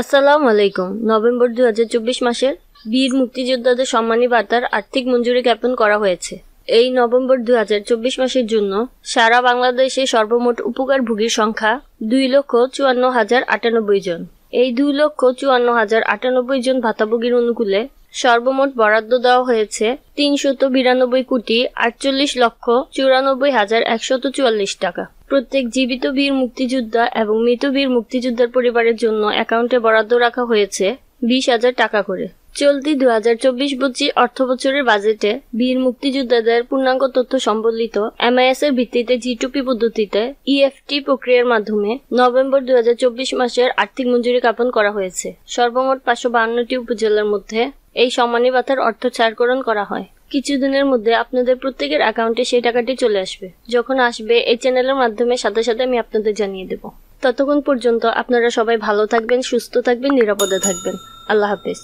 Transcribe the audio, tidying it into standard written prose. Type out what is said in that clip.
আসসালামু আলাইকুম। নভেম্বর 2024 মাসের বীর মুক্তিযোদ্ধাদের সম্মানী ভাতার আর্থিক মঞ্জুরি জ্ঞাপন করা হয়েছে। এই নভেম্বর 2024 মাসের জন্য সারা বাংলাদেশে সর্বমোট উপকারভোগীর সংখ্যা 2,54,098 জন। এই 2,54,098 জন ভাতাভোগীর অনুকূলে সর্বমোট বরাদ্দ দেওয়া হয়েছে 392,48,94,144 টাকা। প্রত্যেক জীবিত বীর মুক্তিযোদ্ধা এবং মৃত বীর মুক্তিযোদ্ধার পরিবারের জন্য অ্যাকাউন্টে বরাদ্দ রাখা হয়েছে 20,000 টাকা করে। চলতি 2024-25 অর্থবছরের বাজেটে বীর মুক্তিযোদ্ধাদের পূর্ণাঙ্গ তথ্য সম্বলিত MIS এর ভিত্তিতে G2P পদ্ধতিতে EFT প্রক্রিয়ার মাধ্যমে নভেম্বর 2024 মাসের আর্থিক মঞ্জুরি জ্ঞাপন করা হয়েছে। সর্বমোট 552টি উপজেলার মধ্যে এই সম্মানী ভাতার অর্থ ছাড়করণ করা হয়। কিছুদিনের মধ্যে আপনাদের প্রত্যেকের অ্যাকাউন্টে সেই টাকাটি চলে আসবে। যখন আসবে এই চ্যানেলের মাধ্যমে সাথে সাথে আমি আপনাদের জানিয়ে দেব। ততক্ষণ পর্যন্ত আপনারা সবাই ভালো থাকবেন, সুস্থ থাকবেন, নিরাপদে থাকবেন। আল্লাহ হাফেজ।